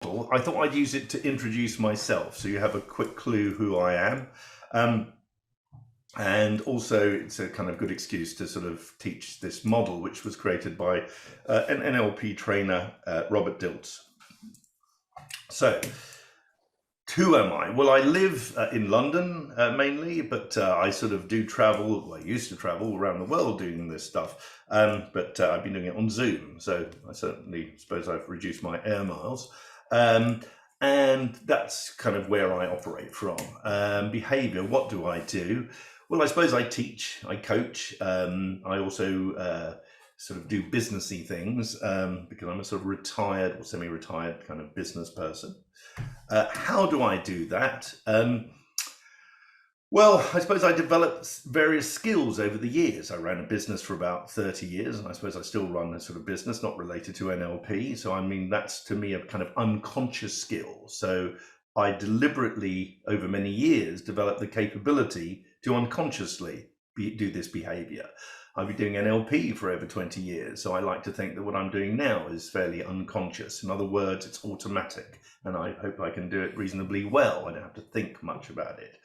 model, I thought I'd use it to introduce myself, so you have a quick clue who I am. And also it's a kind of good excuse to sort of teach this model, which was created by an NLP trainer, Robert Dilts. So, who am I? Well, I live in London mainly, but I sort of do travel. Well, I used to travel around the world doing this stuff, but I've been doing it on Zoom. So I certainly suppose I've reduced my air miles. And that's kind of where I operate from. Behavior, what do I do? Well, I suppose I teach, I coach. I also sort of do businessy things because I'm a sort of retired or semi-retired kind of business person. How do I do that? Well, I suppose I developed various skills over the years. I ran a business for about 30 years, and I suppose I still run a sort of business not related to NLP. So, I mean, that's to me a kind of unconscious skill. So I deliberately, over many years, developed the capability to unconsciously do this behavior. I've been doing NLP for over 20 years, so I like to think that what I'm doing now is fairly unconscious. In other words, it's automatic, and I hope I can do it reasonably well. I don't have to think much about it.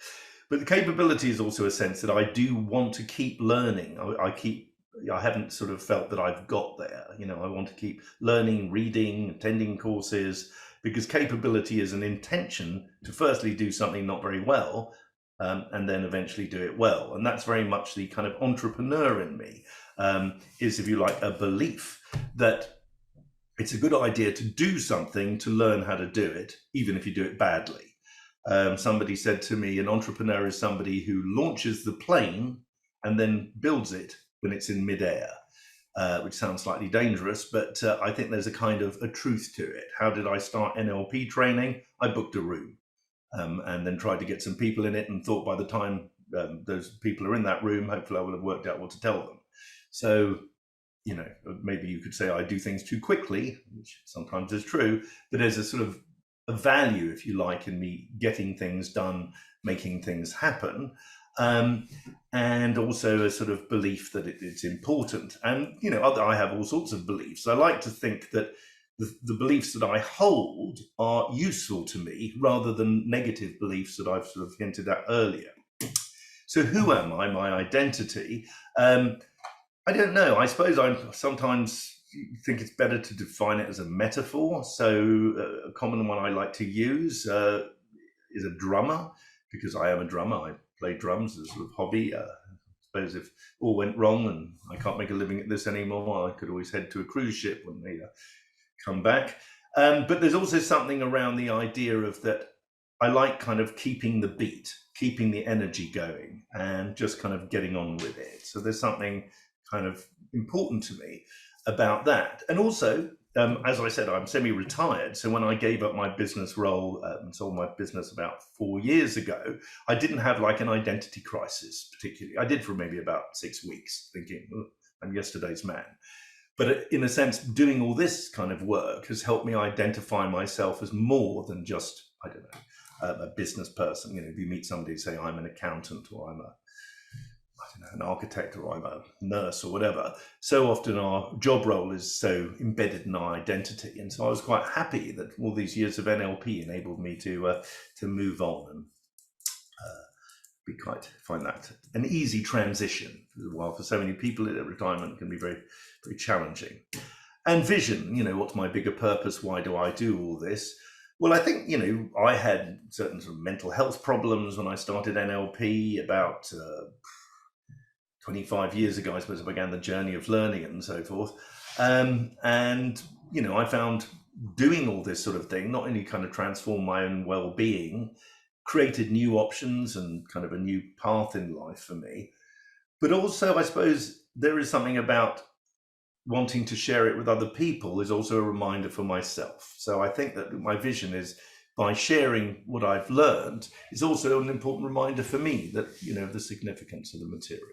But the capability is also a sense that I do want to keep learning. I haven't sort of felt that I've got there. You know, I want to keep learning, reading, attending courses, because capability is an intention to firstly do something not very well, and then eventually do it well. And that's very much the kind of entrepreneur in me, is, if you like, a belief that it's a good idea to do something to learn how to do it, even if you do it badly. Somebody said to me, an entrepreneur is somebody who launches the plane and then builds it when it's in midair, which sounds slightly dangerous, but I think there's a kind of a truth to it. How did I start NLP training? I booked a room. And then tried to get some people in it, and thought by the time those people are in that room, hopefully I will have worked out what to tell them. So, you know, maybe you could say I do things too quickly, which sometimes is true, but there's a sort of a value, if you like, in me getting things done, making things happen, and also a sort of belief that it's important. And, you know, I have all sorts of beliefs. I like to think that the beliefs that I hold are useful to me rather than negative beliefs that I've sort of hinted at earlier. So who am I? My identity? I don't know. I suppose I sometimes think it's better to define it as a metaphor. So a common one I like to use is a drummer, because I am a drummer. I play drums as a sort of hobby. I suppose if all went wrong and I can't make a living at this anymore, I could always head to a cruise ship when they come back. But there's also something around the idea of that I like kind of keeping the beat, keeping the energy going, and just kind of getting on with it. So there's something kind of important to me about that. And also, as I said, I'm semi-retired. So when I gave up my business role and sold my business about 4 years ago, I didn't have like an identity crisis particularly. I did for maybe about 6 weeks, thinking, oh, I'm yesterday's man. But in a sense, doing all this kind of work has helped me identify myself as more than just, I don't know, a business person. You know, if you meet somebody and say, I'm an accountant, or I'm an architect, or I'm a nurse, or whatever, so often our job role is so embedded in our identity. And so I was quite happy that all these years of NLP enabled me to move on and find that an easy transition. While for so many people, retirement can be very, very challenging. And vision, you know, what's my bigger purpose? Why do I do all this? Well, I think, you know, I had certain sort of mental health problems when I started NLP about 25 years ago. I suppose I began the journey of learning and so forth. And, you know, I found doing all this sort of thing not only kind of transformed my own well-being, created new options and kind of a new path in life for me. But also, I suppose there is something about wanting to share it with other people is also a reminder for myself. So I think that my vision is, by sharing what I've learned, is also an important reminder for me that, you know, the significance of the material.